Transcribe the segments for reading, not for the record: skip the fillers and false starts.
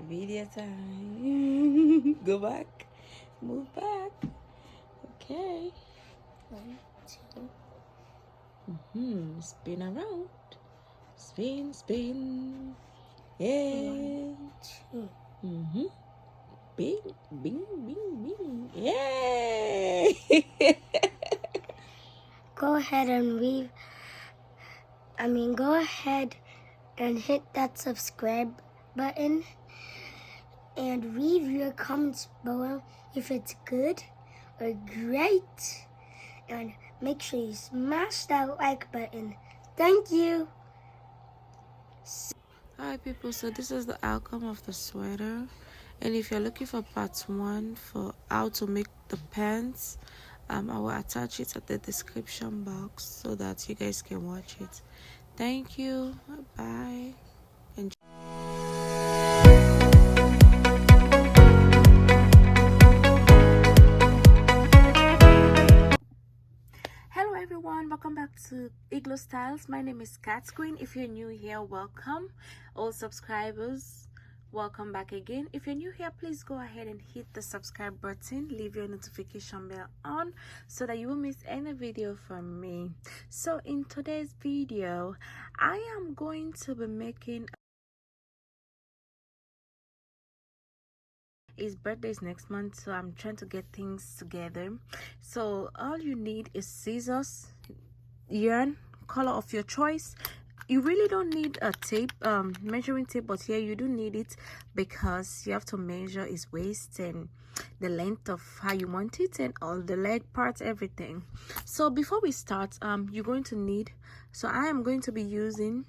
Video time. Go back. Move back. Okay. 1, 2. Spin around. Spin, spin. Yeah. 1, 2. Bing, bing, bing, bing. Yay! Go ahead and go ahead and hit that subscribe button and leave your comments below if it's good or great. And make sure you smash that like button. Thank you. Hi people, so this is the outcome of the sweater, and if you're looking for part 1 for how to make the pants, I will attach it at the description box so that you guys can watch it. Thank you. Bye. Enjoy. Hello everyone, welcome back to Igloo Styles. My name is Cat Queen. If you're new here, welcome. All subscribers, welcome back again. If you're new here, please go ahead and hit the subscribe button, leave your notification bell on so that you won't miss any video from me. So in today's video, I am going to be making his birthday is next month, so I'm trying to get things together. So all you need is scissors, yarn, color of your choice. You really don't need a tape, measuring tape, but here you do need it because you have to measure his waist and the length of how you want it and all the leg parts, everything. So before we start, you're going to need, so I am going to be using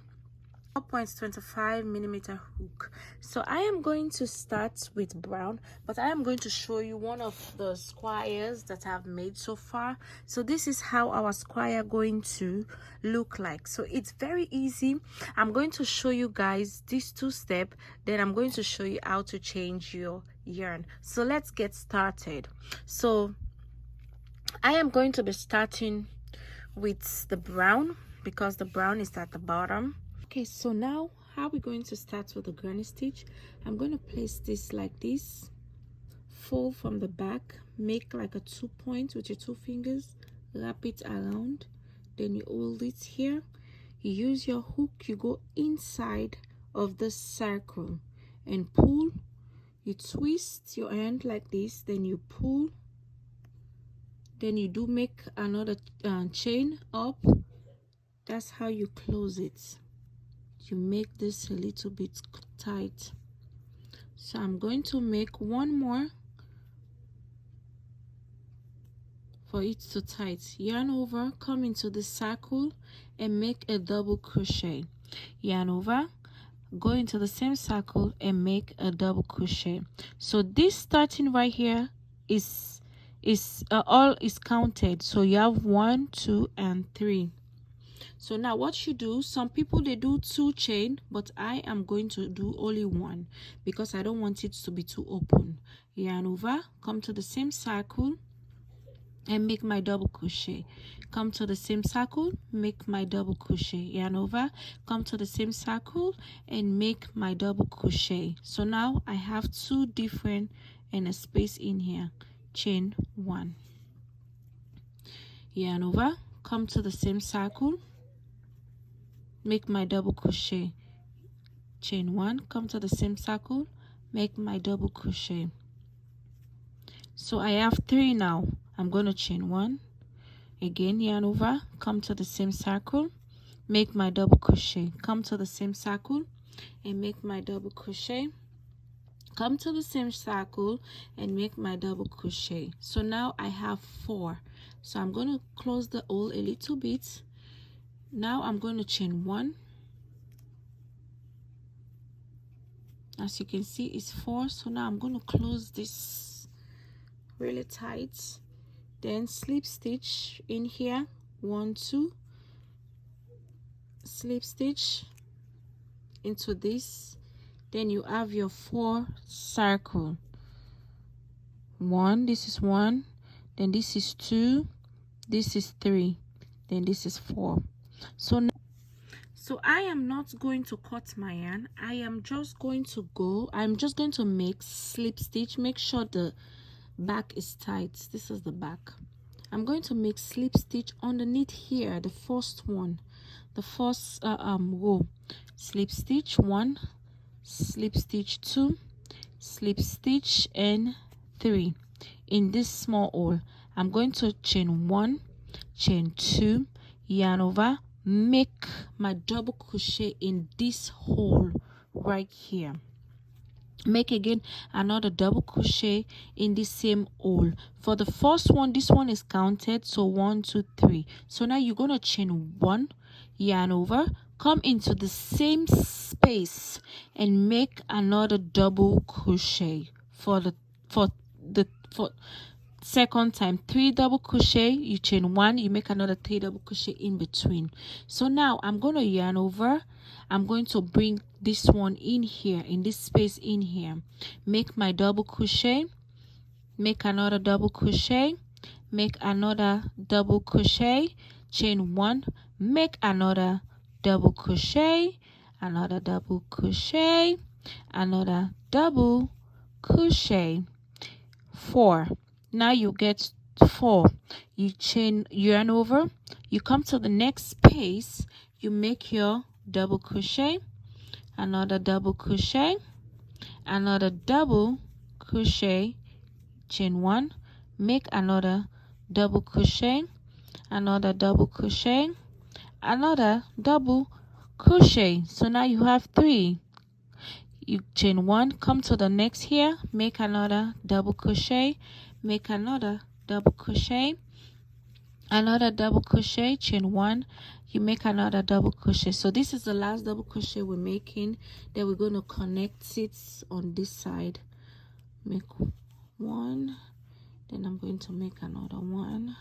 4.25mm hook. So I am going to start with brown, but I am going to show you one of the squares that I've made so far. So this is how our square going to look like. So it's very easy. I'm going to show you guys these 2 steps, then I'm going to show you how to change your yarn. So let's get started. So I am going to be starting with the brown because the brown is at the bottom. Okay, so now how we're going to start with the granny stitch. I'm going to place this like this, fold from the back, make like a 2 point with your 2 fingers, wrap it around, then you hold it here, you use your hook, you go inside of the circle and pull, you twist your hand like this, then you pull, then you do make another chain up. That's how you close it. You make this a little bit tight. So I'm going to make one more for it to tight. Yarn over, come into the circle and make a double crochet. Yarn over, go into the same circle and make a double crochet. So this starting right here is all is counted. So you have 1, 2 and 3. So now what you do, some people they do 2 chain, but I am going to do only 1 because I don't want it to be too open. Yarn over, come to the same circle and make my double crochet. Come to the same circle, make my double crochet. Yarn over, come to the same circle and make my double crochet. So now I have 2 different and a space in here. Chain 1. Yarn over, come to the same circle, make my double crochet. Chain 1, come to the same circle, make my double crochet. So I have 3 now. I'm going to chain 1 again, yarn over, come to the same circle, make my double crochet, come to the same circle and make my double crochet, come to the same circle and make my double crochet. So now I have 4. So I'm going to close the hole a little bit. Now I'm going to chain 1. As you can see, it's 4. So now I'm going to close this really tight, then slip stitch in here, 1, 2, slip stitch into this, then you have your 4 circle. 1, this is 1, then this is 2, this is 3, then this is 4. So So I am not going to cut my yarn. I'm just going to make slip stitch. Make sure the back is tight. This is the back. I'm going to make slip stitch underneath here, the first one, the first row. Slip stitch 1, slip stitch 2, slip stitch and 3 in this small hole. I'm going to chain 1, chain 2, yarn over, make my double crochet in this hole right here. Make again another double crochet in the same hole. For the first one, this one is counted, so 1 2 3. So now you're going to chain 1, yarn over, come into the same space and make another double crochet. For second time, 3 double crochet, you chain 1, you make another 3 double crochet in between. So now I'm going to yarn over. I'm going to bring this one in here, in this space in here, make my double crochet, make another double crochet, make another double crochet, chain 1, make another double crochet, another double crochet, another double crochet, 4. Now you get 4. You yarn over, you come to the next space, you make your double crochet, another double crochet, another double crochet, chain 1, make another double crochet, another double crochet, another double crochet. So now you have 3. You chain 1, come to the next here, make another double crochet, make another double crochet, another double crochet, chain 1, you make another double crochet. So this is the last double crochet we're making. Then we're going to connect it on this side. Make 1, then I'm going to make another 1.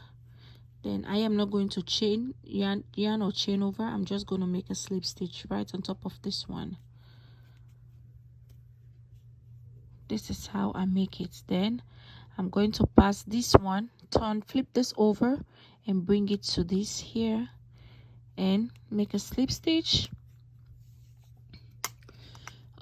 Then I am not going to chain yarn or chain over. I'm just going to make a slip stitch right on top of this one. This is how I make it. Then I'm going to pass this one, flip this over and bring it to this here and make a slip stitch.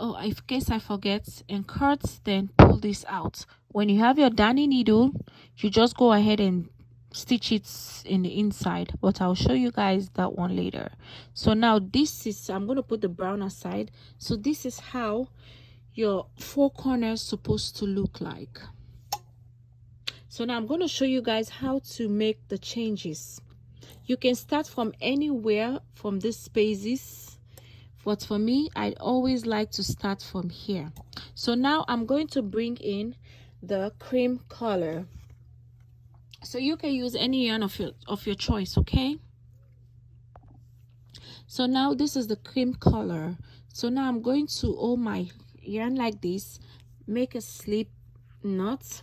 Oh, in case I forget, and cut, then pull this out. When you have your darning needle, you just go ahead and stitch it in the inside, but I'll show you guys that one later. So now this is, I'm going to put the brown aside. So this is how your 4 corners supposed to look like. So now I'm going to show you guys how to make the changes. You can start from anywhere from these spaces, but for me, I always like to start from here. So now I'm going to bring in the cream color. So you can use any yarn of your choice, okay? So now this is the cream color. So now I'm going to hold my yarn like this, make a slip knot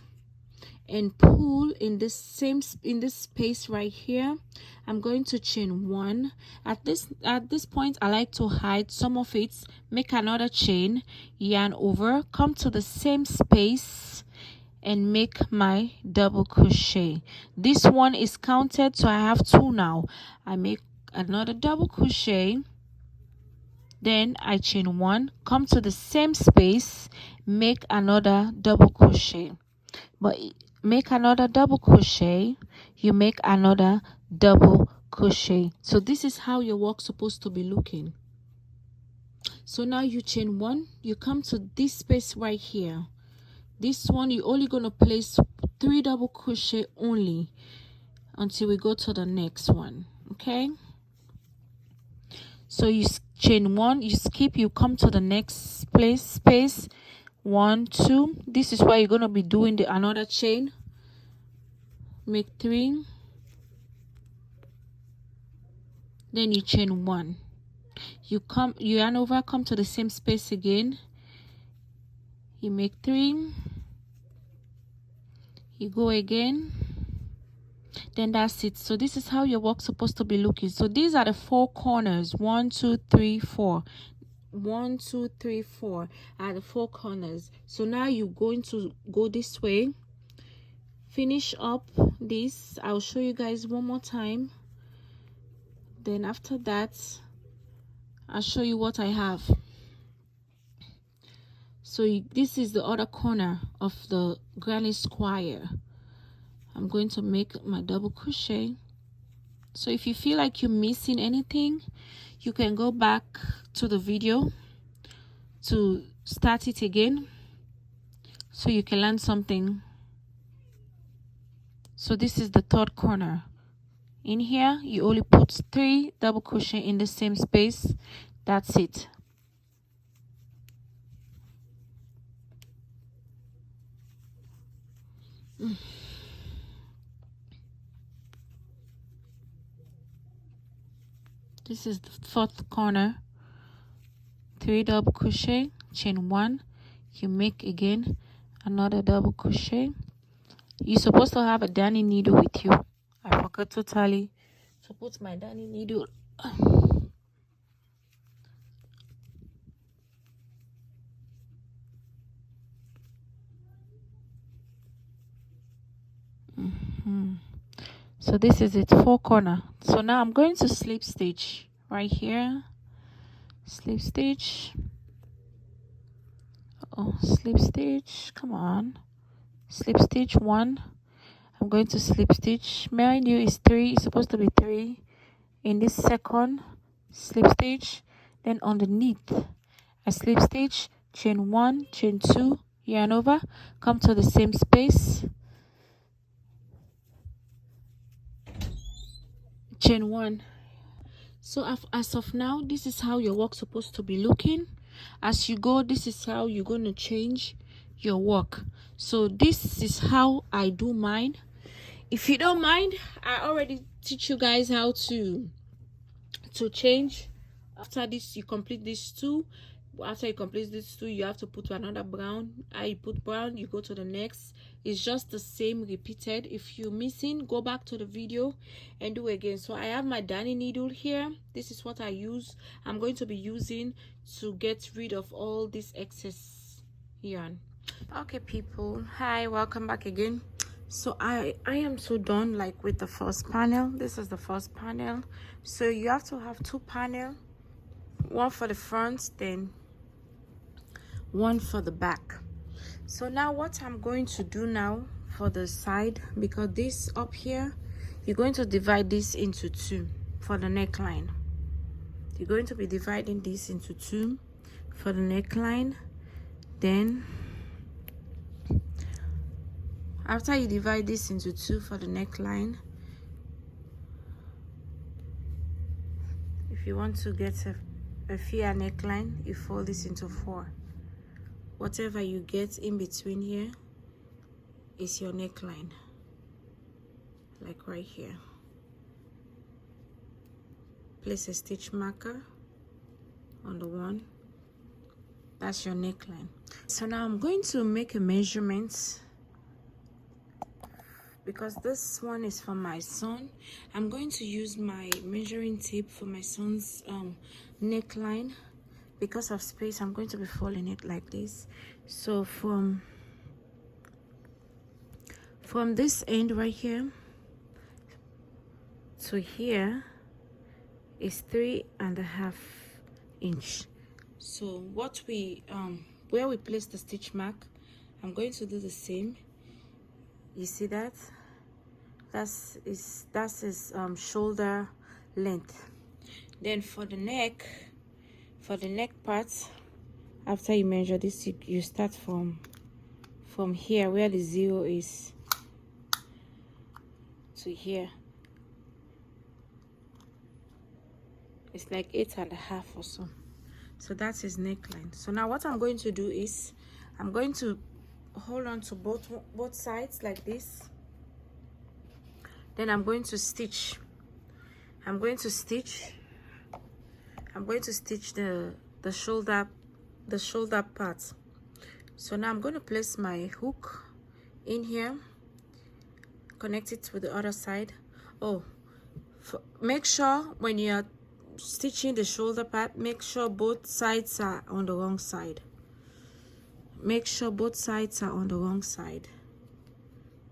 and pull in this space right here. I'm going to chain 1. At this point, I like to hide some of it, make another chain, yarn over, come to the same space and make my double crochet. This one is counted, so I have 2 now. I make another double crochet, then I chain 1, come to the same space, make another double crochet. But make another double crochet, you make another double crochet. So this is how your work supposed to be looking. So now you chain 1, you come to this space right here. This one you're only going to place 3 double crochet only until we go to the next one, okay? So you chain 1, you skip, you come to the next space, 1 2. This is why you're going to be doing another chain. Make 3, then you chain 1, you yarn over, come to the same space again, you make 3, you go again, then that's it. So this is how your work's supposed to be looking. So these are the 4 corners, 1 2 3 4. 1 2 3 4 are the 4 corners. So now you're going to go this way, finish up this. I'll show you guys one more time. Then after that, I'll show you what I have. So this is the other corner of the granny square. I'm going to make my double crochet. So if you feel like you're missing anything, you can go back to the video to start it again so you can learn something. So this is the third corner. In here you only put 3 double crochet in the same space. That's it. This is the fourth corner. 3 double crochet, chain 1, you make again another double crochet. You're supposed to have a darning needle with you. I forgot totally to put my darning needle. So this is it, 4 corner. So now I'm going to slip stitch right here. Slip stitch. Oh, slip stitch, come on. Slip stitch 1. I'm going to slip stitch. Mind you, it's 3. It's supposed to be 3 in this second slip stitch. Then underneath, I slip stitch, chain 1, chain 2, yarn over, come to the same space, chain 1. So as of now, this is how your work supposed to be looking. As you go, this is how you're going to change your work. So this is how I do mine. If you don't mind, I already teach you guys how to change. After this, you complete these 2. After you complete these 2, you have to put another brown. I put brown, you go to the next. It's just the same repeated. If you're missing, go back to the video and do again. So I have my darning needle here. This is what I use. I'm going to be using to get rid of all this excess yarn. Okay people, hi, welcome back again. So I am so done like with the first panel. This is the first panel. So you have to have 2 panels, one for the front, then one for the back. So now what I'm going to do now for the side, because this up here, you're going to divide this into 2 for the neckline. You're going to be dividing this into 2 for the neckline. Then after you divide this into 2 for the neckline, if you want to get a fair neckline, you fold this into 4. Whatever you get in between here is your neckline, like right here. Place a stitch marker on the one. That's your neckline. So now I'm going to make a measurement, because this one is for my son. I'm going to use my measuring tape for my son's neckline. Because of space, I'm going to be folding it like this. So from this end right here to here is 3.5 inch. So what we where we place the stitch mark, I'm going to do the same. You see that? That's his shoulder length. Then for the neck part, after you measure this, you start from here where the 0 is to here. It's like 8.5 or so. So that's his neckline. So now what I'm going to do is I'm going to hold on to both sides like this. Then I'm going to stitch. I'm going to stitch the shoulder part. So now I'm going to place my hook in here, connect it with the other side. Oh, make sure when you're stitching the shoulder part, make sure both sides are on the wrong side. Make sure both sides are on the wrong side.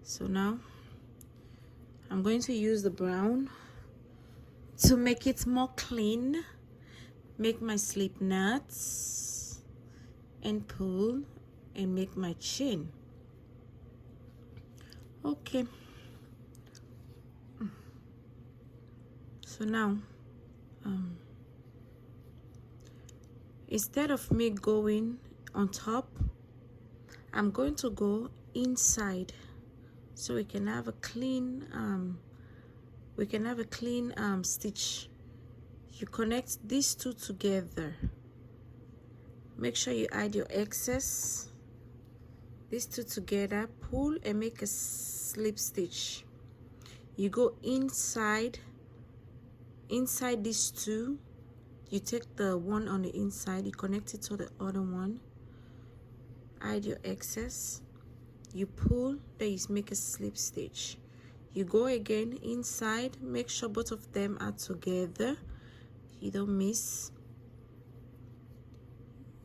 So now I'm going to use the brown to make it more clean, make my slip knots and pull and make my chain. Okay, so now instead of me going on top, I'm going to go inside so we can have a clean stitch. You connect these two together. Make sure you add your excess. These two together, pull and make a slip stitch. You go inside these two. You take the one on the inside, you connect it to the other one, add your excess, you pull, then you make a slip stitch. You go again inside, make sure both of them are together, you don't miss.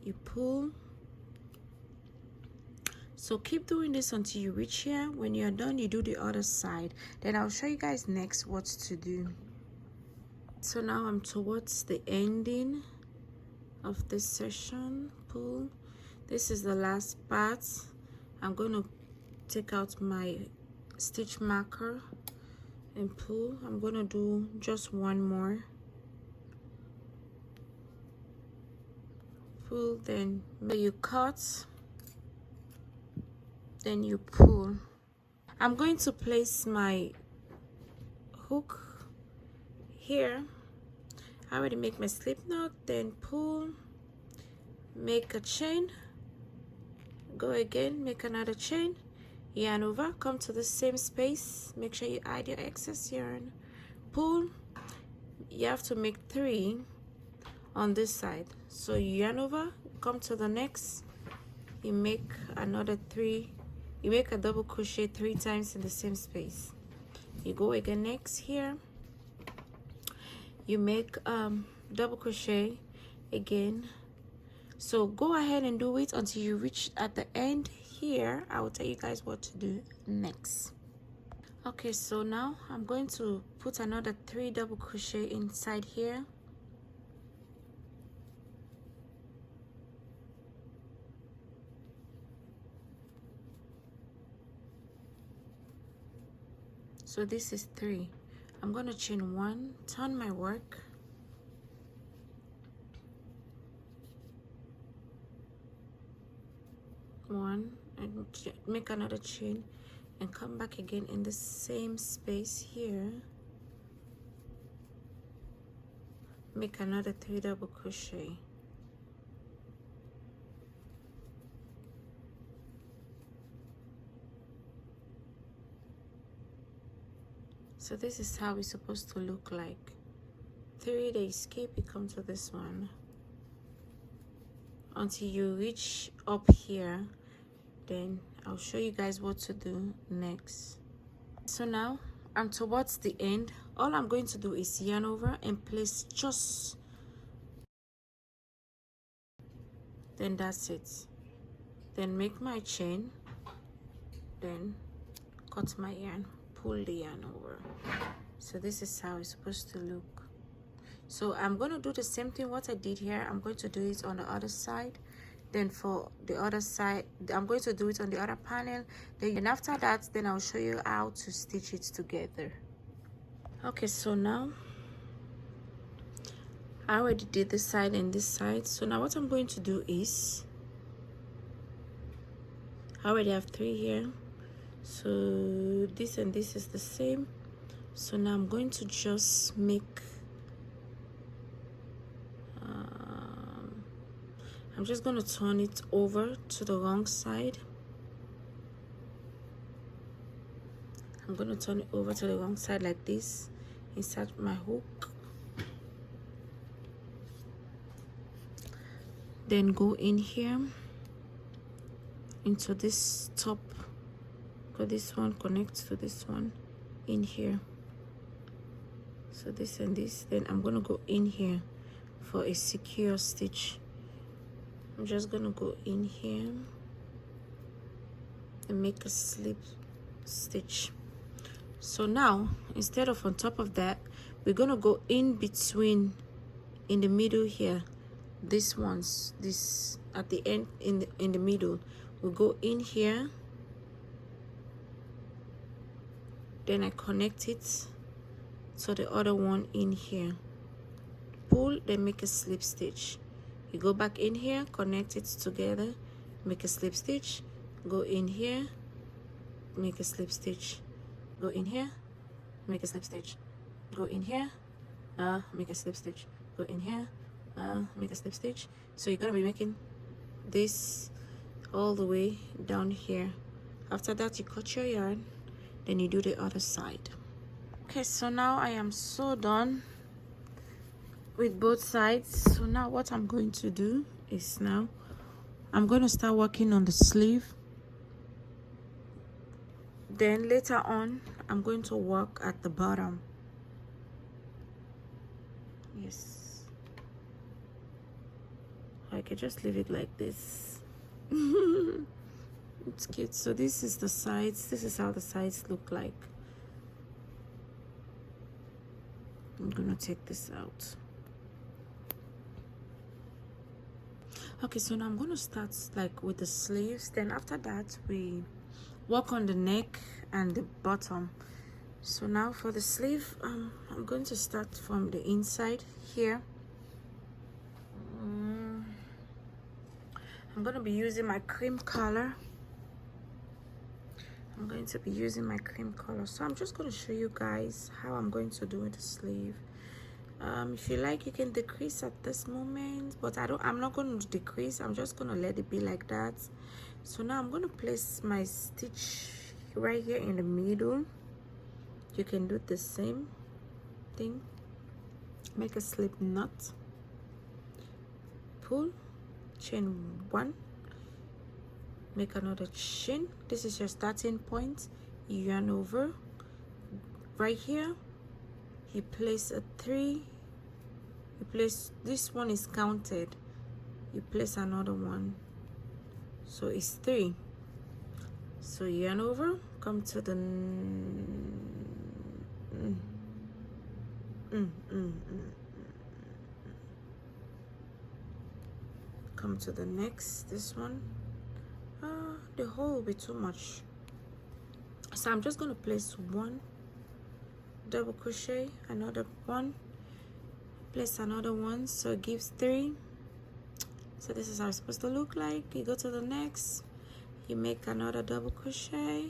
You pull. So keep doing this until you reach here. When you're done, you do the other side. Then I'll show you guys next what to do. So now I'm towards the ending of this session. Pull. This is the last part. I'm going to take out my stitch marker and pull. I'm going to do just one more. Pull, then you cut, then you pull. I'm going to place my hook here. I already make my slip knot, then pull, make a chain, go again, make another chain, yarn over, come to the same space, make sure you add your excess yarn, pull. You have to make 3 on this side, so you yarn over, come to the next, you make another 3, you make a double crochet 3 times in the same space. You go again next here, you make double crochet again. So go ahead and do it until you reach at the end here. I will tell you guys what to do next. Okay, so now I'm going to put another 3 double crochet inside here. So this is 3. I'm going to chain 1, turn my work, one, and make another chain and come back again in the same space here, make another 3 double crochet. So this is how it's supposed to look like. 3, they escape, you come to this one until you reach up here. Then I'll show you guys what to do next. So now I'm towards the end. All I'm going to do is yarn over and place just, then that's it. Then make my chain, then cut my yarn, pull the yarn over. So this is how it's supposed to look. So I'm going to do the same thing what I did here. I'm going to do it on the other side. Then for the other side, I'm going to do it on the other panel. Then after that, then I'll show you how to stitch it together. Okay, so now I already did this side and this side. So now what I'm going to do is, I already have 3 here. So this and this is the same. So now I'm going to just make I'm just going to turn it over to the wrong side. I'm going to turn it over to the wrong side like this, insert my hook, then go in here into this top, because this one connects to this one in here. So this and this, then I'm going to go in here for a secure stitch. I'm just gonna go in here and make a slip stitch. So now instead of on top of that, we're gonna go in between in the middle here, this ones, this at the end, in the middle, will go in here, then I connect it to the other one in here, pull, then make a slip stitch. You go back in here, connect it together, make a slip stitch, go in here, make a slip stitch, go in here, make a slip stitch, go in here, make a slip stitch, go in here, make a slip stitch. So you're gonna be making this all the way down here. After that, you cut your yarn, then you do the other side. Okay, so now I am so done with both sides. So now what I'm going to do is, now I'm going to start working on the sleeve, then later on I'm going to work at the bottom. Yes, I can just leave it like this. It's cute. So this is the sides, this is how the sides look like. I'm gonna take this out. Okay, so now I'm gonna start like with the sleeves, then after that we work on the neck and the bottom. So now for the sleeve, I'm going to start from the inside here. I'm gonna be using my cream color. I'm going to be using my cream color. So I'm just going to show you guys how I'm going to do the sleeve. If you like, you can decrease at this moment, but I'm not going to decrease. I'm just going to let it be like that. So now I'm going to place my stitch right here in the middle. You can do the same thing. Make a slip knot, pull, chain 1, make another chain. This is your starting point. You yarn over. Right here you place a 3, you place, this one is counted, you place another one, so it's 3. So you yarn over, come to the come to the next, this one. The hole will be too much, so I'm just going to place 1 double crochet, another 1, place another 1, so it gives 3. So this is how it's supposed to look like. You go to the next, you make another double crochet,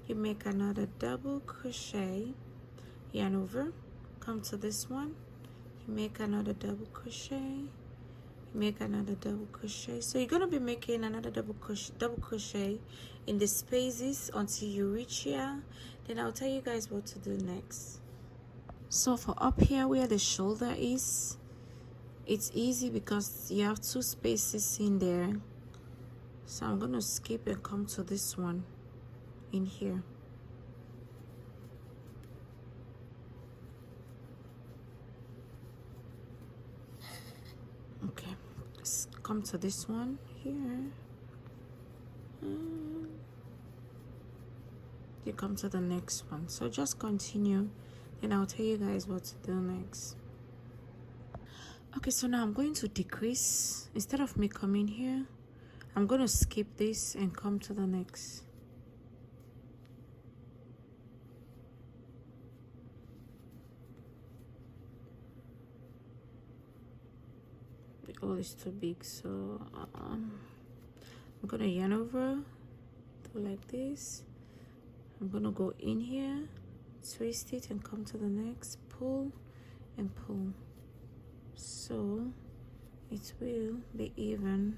you make another double crochet, yarn over, come to this one, you make another double crochet, make another double crochet. So you're gonna be making another double crochet in the spaces until you reach here. Then I'll tell you guys what to do next. So for up here where the shoulder is, it's easy because you have 2 spaces in there. So I'm gonna skip and come to this one in here. Okay, let's come to this one here. You come to the next one. So just continue, and I'll tell you guys what to do next. Okay, so now I'm going to decrease. Instead of me coming here, I'm going to skip this and come to the next. The hole is too big, so I'm gonna yarn over, do like this. I'm gonna go in here, twist it, and come to the next, pull and pull, so it will be even.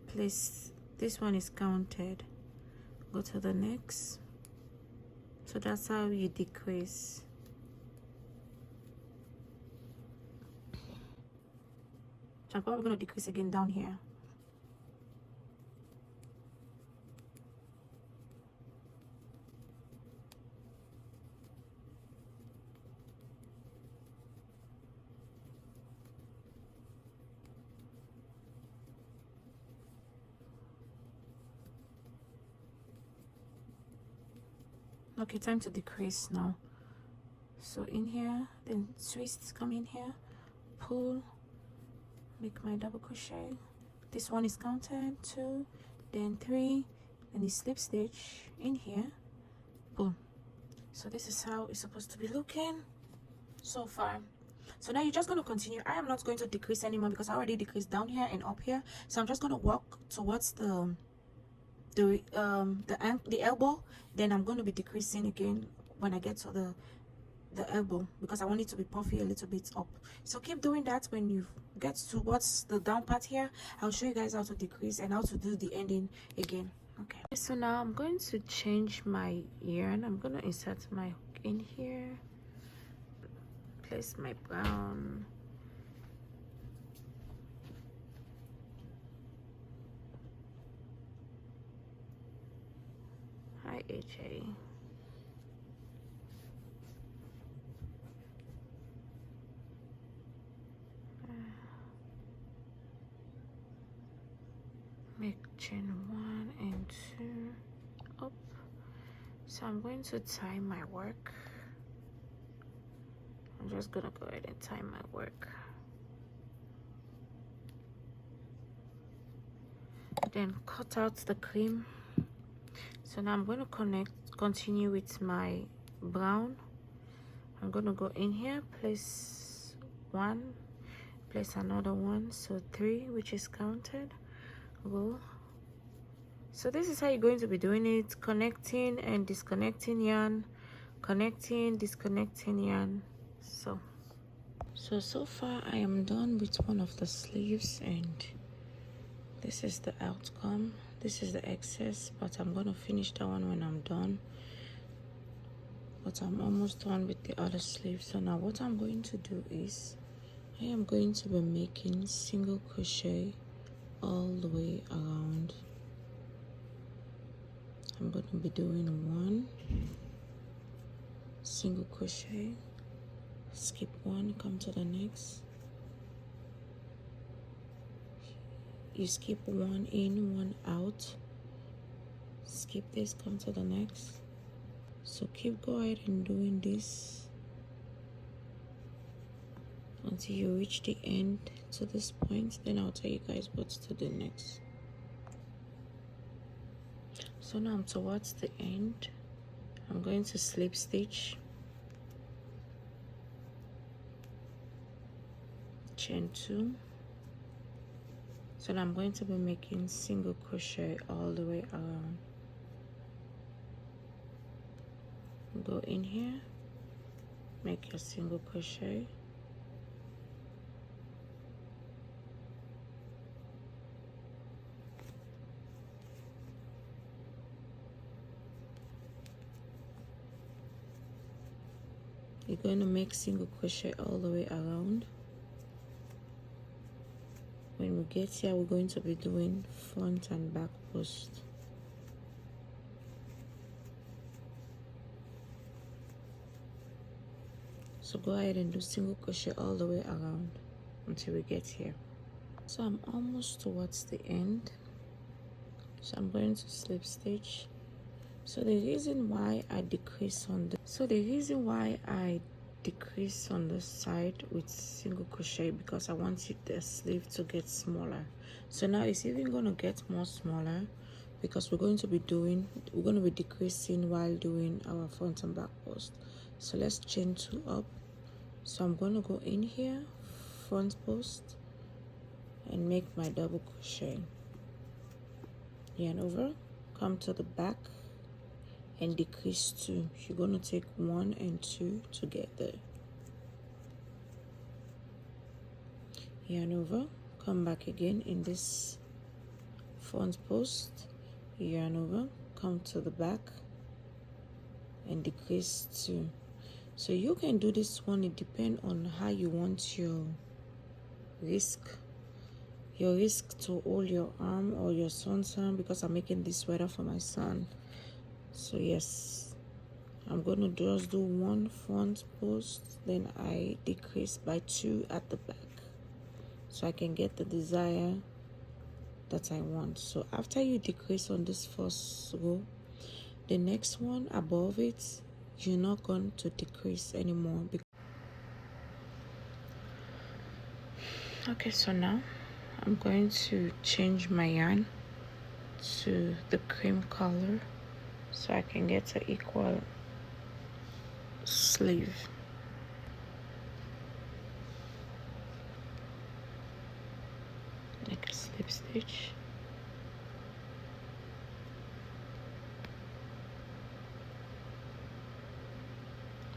Place, this one is counted, go to the next. So that's how you decrease. So I'm probably going to decrease again down here. Okay, time to decrease now. So in here, then twist, come in here, pull, make my double crochet. This one is counted 2, then 3, then the slip stitch in here, boom. So this is how it's supposed to be looking so far. So now you're just going to continue. I am not going to decrease anymore because I already decreased down here and up here. So I'm just going to walk towards the elbow. Then I'm going to be decreasing again when I get to the elbow, because I want it to be puffy a little bit up. So keep doing that. When you get towards the down part here, I'll show you guys how to decrease and how to do the ending again. Okay, so now I'm going to change my yarn. I'm going to insert my hook in here, place my brown, hi AJ, make chain 1 and 2 up. So I'm going to tie my work. I'm just gonna go ahead and tie my work, then cut out the cream. So now I'm going to continue with my brown. I'm going to go in here, place 1, place another 1, so 3, which is counted. Go. So this is how you're going to be doing it, connecting and disconnecting yarn, connecting, disconnecting yarn. So far I am done with one of the sleeves, and this is the outcome. This is the excess, but I'm going to finish that one when I'm done. But I'm almost done with the other sleeve. So now what I'm going to do is I am going to be making single crochet all the way around. I'm going to be doing 1 single crochet, skip 1, come to the next. You skip 1 in, 1 out, skip this, come to the next. So go ahead and doing this until you reach the end to this point. Then I'll tell you guys what to do next. So now I'm towards the end. I'm going to slip stitch, chain 2. So now I'm going to be making single crochet all the way around. Go in here, make your single crochet, you're going to make single crochet all the way around. When we get here, we're going to be doing front and back post. So go ahead and do single crochet all the way around until we get here. So I'm almost towards the end. So I'm going to slip stitch. So the reason why I decrease on the side with single crochet, because I wanted the sleeve to get smaller. So now it's even going to get more smaller because we're going to be decreasing while doing our front and back post. So let's chain 2 up. So I'm going to go in here, front post, and make my double crochet, yarn over, come to the back and decrease 2. You're going to take 1 and 2 to get there. Yarn over, come back again in this front post, yarn over, come to the back and decrease 2. So you can do this one, it depends on how you want your risk to hold your arm or your son's arm, because I'm making this sweater for my son. So yes, I'm going to just do 1 front post, then I decrease by 2 at the back so I can get the desire that I want. So after you decrease on this first row, the next one above it, you're not going to decrease anymore. Okay, so now I'm going to change my yarn to the cream color so I can get an equal sleeve. Make a slip stitch.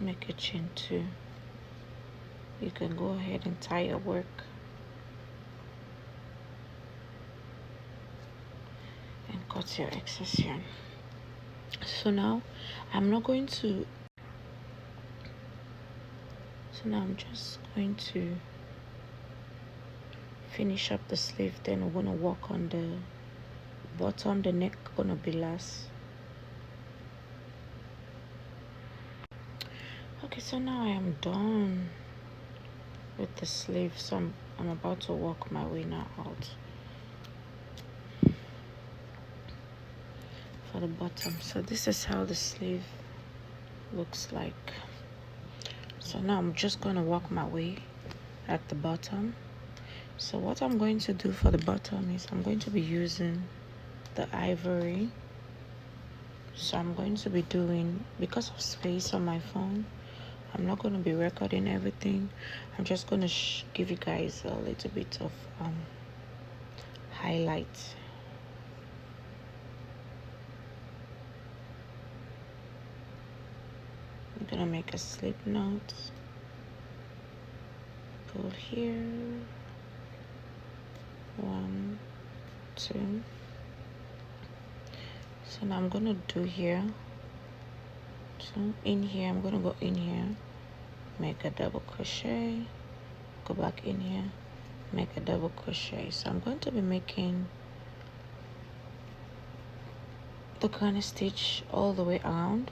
Make a chain 2. You can go ahead and tie your work. And cut your excess yarn. So now I'm not going to, so now I'm just going to finish up the sleeve, then we're gonna work on the bottom. The neck gonna be last. Okay, so now I am done with the sleeve, so I'm about to work my way now out for the bottom. So this is how the sleeve looks like. So now I'm just gonna work my way at the bottom. So what I'm going to do for the bottom is I'm going to be using the ivory. So I'm going to be doing, because of space on my phone, I'm not going to be recording everything. I'm just going to give you guys a little bit of highlight. I'm going to make a slip knot. Pull here. 1, 2. So now I'm going to do here. So in here, I'm going to go in here, make a double crochet, go back in here, make a double crochet. So I'm going to be making the granny stitch all the way around,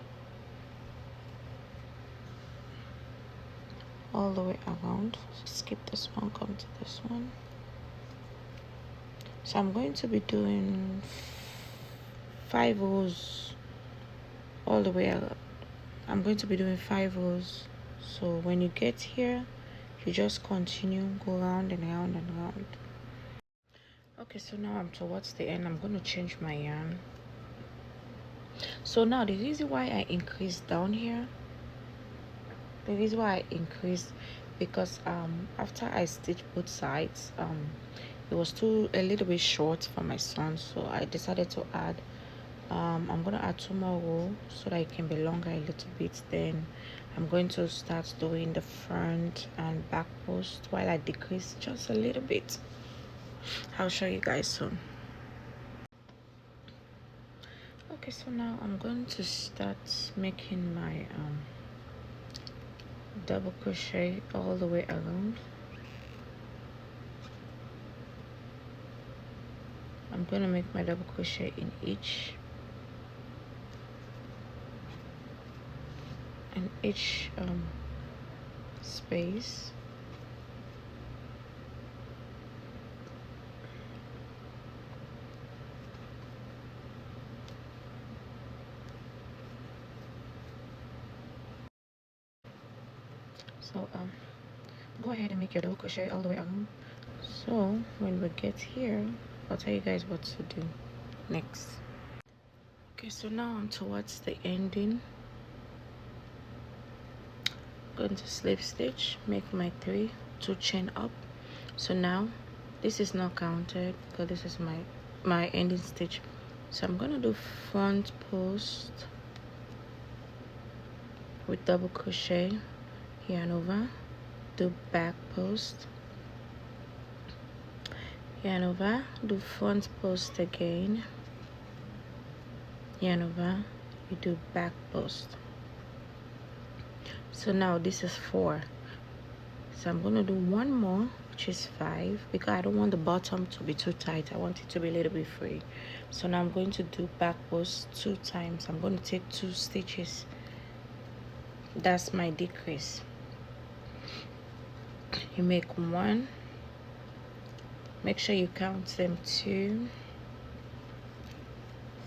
skip this one, come to this one. So I'm going to be doing 5 rows all the way around. I'm going to be doing 5 rows. So when you get here, you just continue, go round and round and round. Okay, so now I'm towards the end. I'm going to change my yarn. So now the reason why I increased down here, because after I stitched both sides, it was a little bit short for my son, so I decided to add I'm gonna add 2 more rows so that it can be longer a little bit. Then I'm going to start doing the front and back post while I decrease just a little bit. I'll show you guys soon. Okay, so now I'm going to start making my double crochet all the way around. I'm going to make my double crochet in each space. So go ahead and make your double crochet all the way around. So when we get here, I'll tell you guys what to do next. Okay, so now I'm towards the ending. Going to slip stitch, make my 2 chain up. So now this is not counted because this is my ending stitch. So I'm gonna do front post with double crochet, yarn over, do back post, yarn over, do front post again, yarn over, you do back post. So now this is 4. So I'm gonna do 1 more, which is 5, because I don't want the bottom to be too tight. I want it to be a little bit free. So now I'm going to do back post 2 times. I'm going to take 2 stitches. That's my decrease. You make 1, make sure you count them, 2,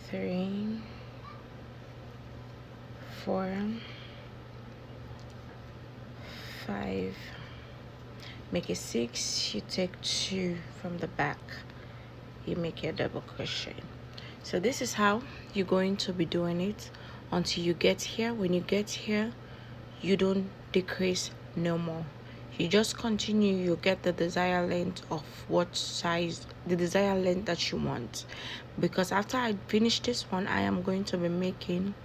3, 4, 5, make it 6, you take 2 from the back, you make your double crochet. So this is how you're going to be doing it until you get here. When you get here, you don't decrease no more, you just continue. You get the desired length of what size, the desired length that you want, because after I finish this one, I am going to be making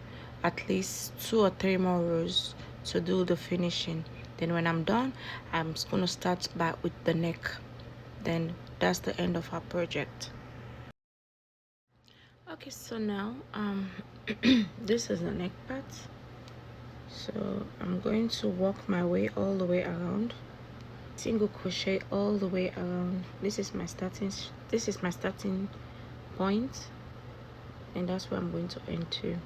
at least 2 or 3 more rows to do the finishing. Then when I'm done, I'm just going to start back with the neck. Then that's the end of our project. Okay, so now this is the neck part. So I'm going to work my way all the way around, single crochet all the way around. This is my starting point, and that's where I'm going to end to.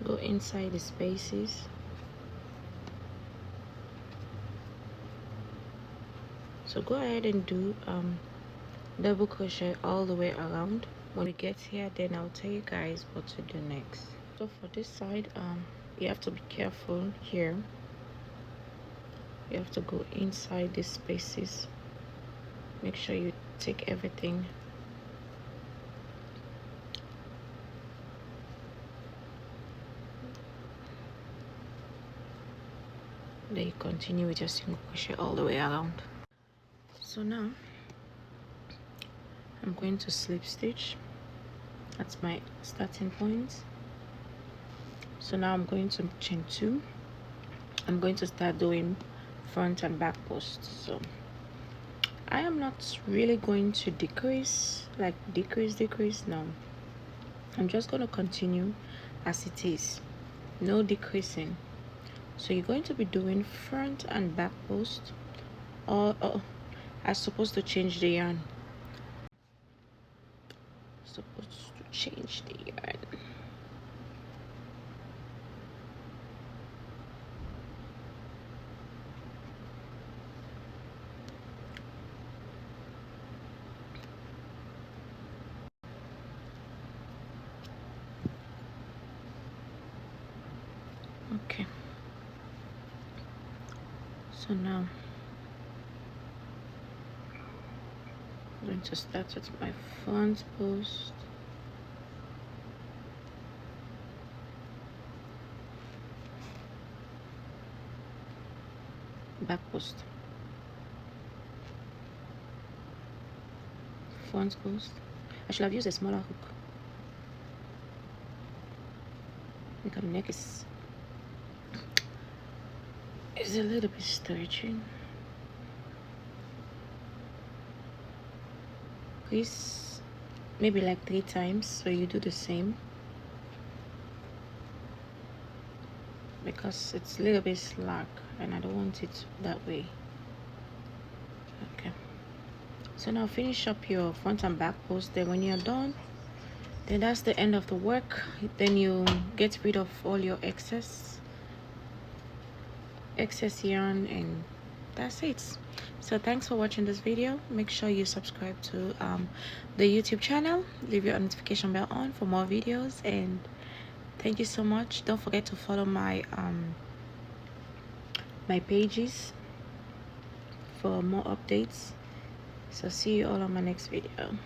Go inside the spaces. So go ahead and do double crochet all the way around. When we get here, then I'll tell you guys what to do next. So for this side, you have to be careful here. You have to go inside these spaces. Make sure you take everything. Then you continue with your single crochet all the way around. So now I'm going to slip stitch. That's my starting point. So now I'm going to chain 2. I'm going to start doing front and back posts. So I am not really going to decrease, like decrease. No, I'm just going to continue as it is, no decreasing. So you're going to be doing front and back post, or I'm supposed to change the yarn. Supposed to change the yarn. Okay. So now I'm going to start with my front post. Back post. Front post. I should have used a smaller hook because the neck is a little bit stretching. Please, maybe like 3 times, so you do the same, because it's a little bit slack and I don't want it that way. Okay, so now finish up your front and back post. Then when you're done, then that's the end of the work. Then you get rid of all your excess yarn, and that's it. So thanks for watching this video. Make sure you subscribe to the YouTube channel, leave your notification bell on for more videos, and thank you so much. Don't forget to follow my my pages for more updates. So see you all on my next video.